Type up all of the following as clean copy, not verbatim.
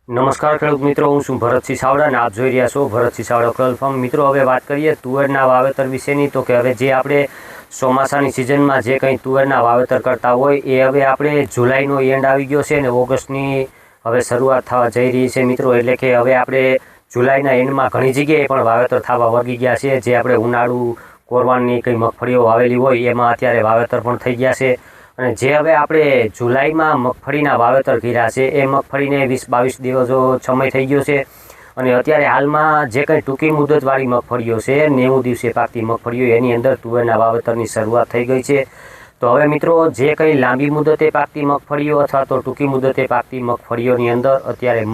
નમસ્કાર ખેડૂત મિત્રો, હું છું ભરતસિંહ સાવડા અને આપ જોઈ રહ્યા છો ભરતસિંહ સાવડા પ્લેટફોર્મ. મિત્રો, હવે વાત કરીએ તુવેરના વાવેતર વિશેની. તો કે હવે જે આપણે ચોમાસાની સિઝનમાં જે કંઈ તુવેરના વાવેતર કરતા હોય એ હવે આપણે જુલાઈનો એન્ડ આવી ગયો છે અને ઓગસ્ટની હવે શરૂઆત થવા જઈ રહી છે મિત્રો. એટલે કે હવે આપણે જુલાઈના એન્ડમાં ઘણી જગ્યાએ પણ વાવેતર થવા વળગી ગયા છે. જે આપણે ઉનાળુ કોરવાનની કંઈ મગફળીઓ વાવેલી હોય એમાં અત્યારે વાવેતર પણ થઈ ગયા છે. અને જે હવે આપણે જુલાઈમાં મગફળીના વાવેતર કર્યા છે એ મગફળીને 20-22 દિવસો સમય થઈ ગયો છે. અને અત્યારે હાલમાં જે કંઈ ટૂંકી મુદતવાળી મગફળીઓ છે, 90 દિવસે પાકતી મગફળીઓ, એની અંદર તુવેરના વાવેતરની શરૂઆત થઈ ગઈ છે. તો હવે મિત્રો, જે કંઈ લાંબી મુદતે પાકતી મગફળીઓ અથવા તો ટૂંકી મુદતે પાકતી મગફળીઓની અંદર અત્યારે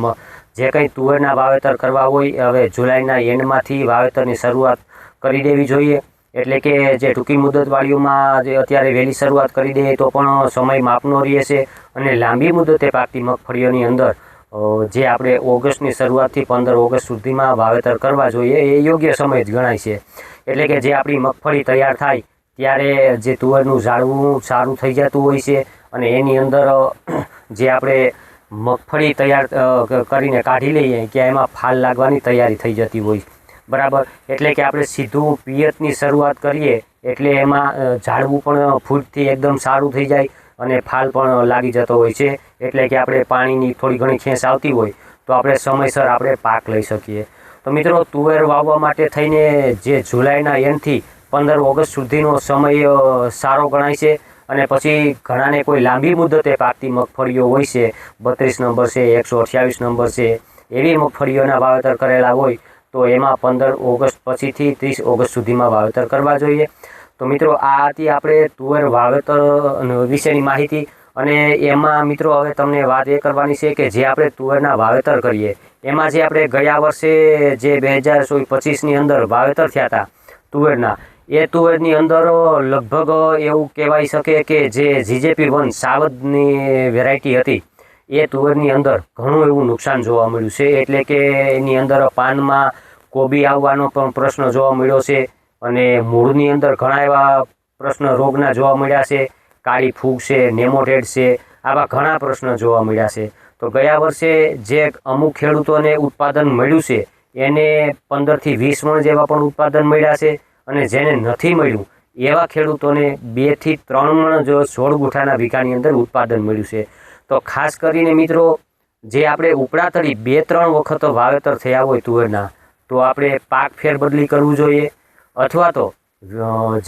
જે કંઈ તુવેરના વાવેતર કરવા હોય હવે જુલાઈના એન્ડમાંથી વાવેતરની શરૂઆત કરી દેવી જોઈએ. એટલે કે જે ટૂંકી મુદતવાળીઓમાં જે અત્યારે વહેલી શરૂઆત કરી દે તો પણ સમય માપનો રહેશે. અને લાંબી મુદતે પાકતી મગફળીઓની અંદર જે આપણે ઓગસ્ટની શરૂઆતથી 15 ઓગસ્ટ સુધીમાં વાવેતર કરવા જોઈએ એ યોગ્ય સમય જ ગણાય છે. એટલે કે જે આપણી મગફળી તૈયાર થાય ત્યારે જે તુવેરનું ઝાડવું સારું થઈ જતું હોય છે અને એની અંદર જે આપણે મગફળી તૈયાર કરીને કાઢી લઈએ કે એમાં ફાલ લાગવાની તૈયારી થઈ જતી હોય બરાબર. એટલે કે આપણે સીધું પિયતની શરૂઆત કરીએ એટલે એમાં ઝાડવું પણ ફૂટથી એકદમ સારું થઈ જાય અને ફાલ પણ લાગી જતો હોય છે. એટલે કે આપણે પાણીની થોડી ઘણી ખેંચ આવતી હોય તો આપણે સમયસર આપણે પાક લઈ શકીએ. તો મિત્રો, તુવેર વાવવા માટે થઈને જે જુલાઈના એન્ડથી 15 ઓગસ્ટ સુધીનો સમય સારો ગણાય છે. અને પછી ઘણાને કોઈ લાંબી મુદતે પાકતી મગફળીઓ હોય છે, 32 નંબર છે, 128 નંબર છે, એવી મગફળીઓના વાવેતર કરેલા હોય તો એમાં 15 ઓગસ્ટ પછીથી 30 ઓગસ્ટ સુધીમાં વાવેતર કરવા જોઈએ. તો મિત્રો, આ હતી આપણે તુવેર વાવેતર વિશેની માહિતી. અને એમાં મિત્રો હવે તમને વાત એ કરવાની છે કે જે આપણે તુવેરના વાવેતર કરીએ એમાં જે આપણે ગયા વર્ષે જે 2025ની અંદર વાવેતર થયા હતા તુવેરના, એ તુવેરની અંદર લગભગ એવું કહેવાય શકે કે જે GJP1 સાવજની વેરાયટી હતી એ તુવેરની અંદર ઘણું એવું નુકસાન જોવા મળ્યું છે. એટલે કે એની અંદર પાનમાં કોબી આવવાનો પણ પ્રશ્ન જોવા મળ્યો છે અને મૂળની અંદર ઘણા એવા પ્રશ્ન રોગના જોવા મળ્યા છે. કાળી ફૂગ છે, નેમોટેડ છે, આવા ઘણા પ્રશ્નો જોવા મળ્યા છે. તો ગયા વર્ષે જે અમુક ખેડૂતોને ઉત્પાદન મળ્યું છે એને 15થી 20 મણ જેવા પણ ઉત્પાદન મળ્યા છે. અને જેને નથી મળ્યું એવા ખેડૂતોને 2 થી 3 મણ જો 16 ગુઠાના વીઘાની અંદર ઉત્પાદન મળ્યું છે. તો ખાસ કરીને મિત્રો, જે આપણે ઉપડાતળી 2-3 વખત વાવેતર થયા હોય તુવેરના તો આપણે પાક ફેરબદલી કરવું જોઈએ. અથવા તો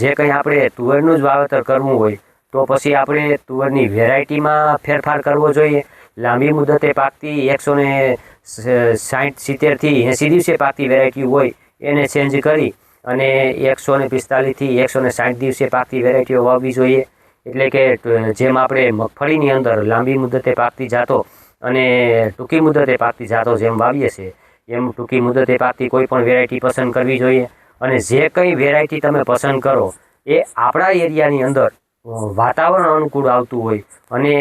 જે કંઈ આપણે તુવેરનું જ વાવેતર કરવું હોય તો પછી આપણે તુવેરની વેરાયટીમાં ફેરફાર કરવો જોઈએ. લાંબી મુદતે પાકતી 160-70થી 80 દિવસે પાકતી વેરાયટી હોય એને ચેન્જ કરી અને 145થી 160 દિવસે પાકતી વેરાયટીઓ વાવવી જોઈએ. એટલે કે જેમ આપણે મગફળીની અંદર લાંબી મુદતે પાકતી જાતો અને ટૂંકી મુદતે પાકતી જાતો જેમ વાવીએ છીએ એમ ટૂંકી મુદતે પાકતી કોઈ પણ વેરાયટી પસંદ કરવી જોઈએ. અને જે કંઈ વેરાયટી તમે પસંદ કરો એ આપણા એરિયાની અંદર વાતાવરણ અનુકૂળ આવતું હોય અને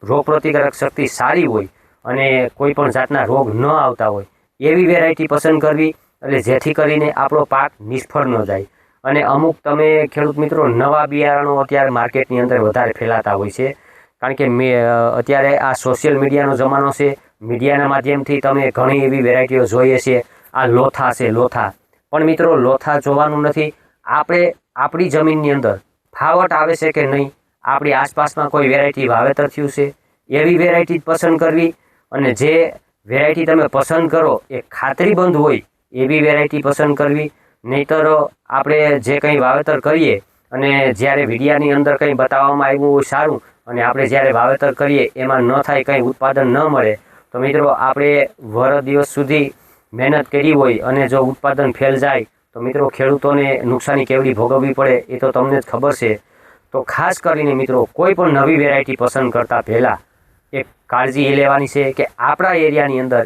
રોગપ્રતિકારક શક્તિ સારી હોય અને કોઈ પણ જાતના રોગ ન આવતા હોય એવી વેરાયટી પસંદ કરવી. એટલે જેથી કરીને આપણો પાક નિષ્ફળ ન જાય. અને અમુક તમે ખેડૂત મિત્રો નવા બિયારણો અત્યારે માર્કેટની અંદર વધારે ફેલાતા હોય છે. કારણ કે અત્યારે આ સોશિયલ મીડિયાનો જમાનો છે. મીડિયાના માધ્યમથી તમે ઘણી એવી વેરાયટીઓ જોઈએ છે. આ લોથા છે, લોથા. પણ મિત્રો, લોથા જોવાનું નથી. આપણે આપણી જમીનની અંદર ફાવટ આવે છે કે નહીં, આપણી આસપાસમાં કોઈ વેરાયટી વાવેતર થયું છે એવી વેરાયટી પસંદ કરવી. અને જે વેરાયટી તમે પસંદ કરો એ ખાતરીબંધ હોય એવી વેરાયટી પસંદ કરવી. નહીંતર આપણે જે કંઈ વાવેતર કરીએ અને જ્યારે વિડીયાની અંદર કંઈ બતાવવામાં આવ્યું હોય સારું અને આપણે જ્યારે વાવેતર કરીએ એમાં ન થાય, કંઈ ઉત્પાદન ન મળે તો મિત્રો આપણે વર્ષ દિવસ સુધી મહેનત કરી હોય અને જો ઉત્પાદન ફેલ જાય તો મિત્રો ખેડૂતોને નુકસાની કેવડી ભોગવવી પડે એ તો તમને જ ખબર છે. તો ખાસ કરીને મિત્રો, કોઈ પણ નવી વેરાયટી પસંદ કરતાં પહેલાં એક કાળજી એ લેવાની છે કે આપણા એરિયાની અંદર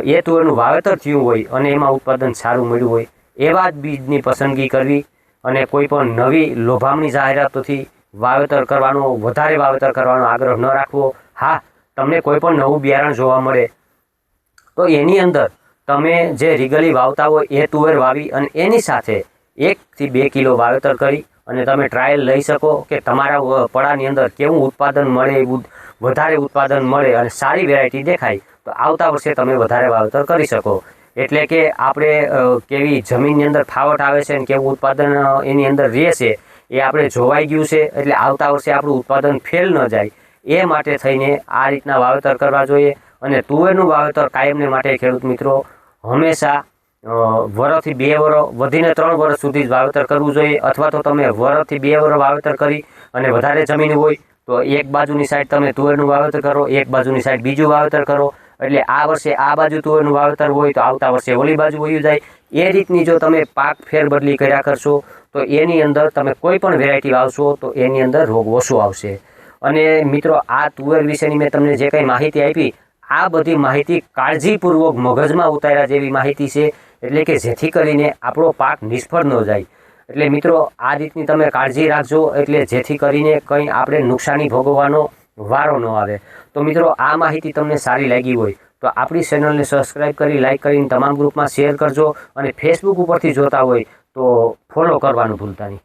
એ તુવેરનું વાવેતર થયું હોય અને એમાં ઉત્પાદન સારું મળ્યું હોય એવા જ બીજની પસંદગી કરવી. અને કોઈ પણ નવી લોભામણી જાહેરાતોથી વાવેતર કરવાનો, વધારે વાવેતર કરવાનો આગ્રહ ન રાખવો. હા, તમને કોઈ પણ નવું બિયારણ જોવા મળે તો એની અંદર તમે જે રીગલી વાવતા હોય એ તુવેર વાવી અને એની સાથે 1 થી 2 કિલો વાવેતર કરી અને તમે ટ્રાયલ લઈ શકો કે તમારા પડાની અંદર કેવું ઉત્પાદન મળે, વધારે ઉત્પાદન મળે અને સારી વેરાયટી દેખાય તો આવતા વર્ષે તમે વધારે વાવેતર કરી શકો। એટલે કે આપણે કેવી જમીનની અંદર ફાવટ આવે છે અને કેવું ઉત્પાદન એની અંદર રહેશે એ આપણે જોવાઈ ગયું છે। એટલે આવતા વર્ષે આપણું ઉત્પાદન ફેલ ન જાય એ માટે થઈને આ રીતના વાવેતર કરવા જોઈએ। અને તુવેરનું વાવેતર કાયમને માટે ખેડૂત મિત્રો હંમેશા વરસથી 2 વર્ષ વધીને 3 વર્ષ સુધી જ વાવેતર કરવું જોઈએ। અથવા તો તમે વરસથી 2 વર્ષ વાવેતર કરી અને વધારે જમીન હોય તો એક બાજુની સાઈડ તમે તુવેરનું વાવેતર કરો, એક બાજુની સાઈડ બીજું વાવેતર કરો। એટલે આ વર્ષે આ બાજુ તુવેરનું વાવેતર હોય તો આવતા વર્ષે ઓલી બાજુ વયું જાય। એ રીતની જો તમે પાક ફેરબદલી કર્યા કરશો તો એની અંદર તમે કોઈ પણ વેરાયટી વાવશો તો એની અંદર રોગ ઓછો આવશે। અને મિત્રો આ તુવેર વિશેની મેં તમને જે કંઈ માહિતી આપી આ બધી માહિતી કાળજીપૂર્વક મગજમાં ઉતાર્યા જેવી માહિતી છે। એટલે કે જેથી કરીને આપણો પાક નિષ્ફળ ન જાય। એટલે મિત્રો આ રીતની તમે કાળજી રાખજો એટલે જેથી કરીને કંઈ આપણે નુકસાની ભોગવવાનો વારો ન આવે। તો મિત્રો આ માહિતી તમને સારી લાગી હોય તો આપણી ચેનલને સબસ્ક્રાઈબ કરી લાઇક કરીને તમામ ગ્રુપમાં શેર કરજો। અને ફેસબુક ઉપરથી જોતા હોય તો ફોલો કરવાનું ભૂલતા નહીં।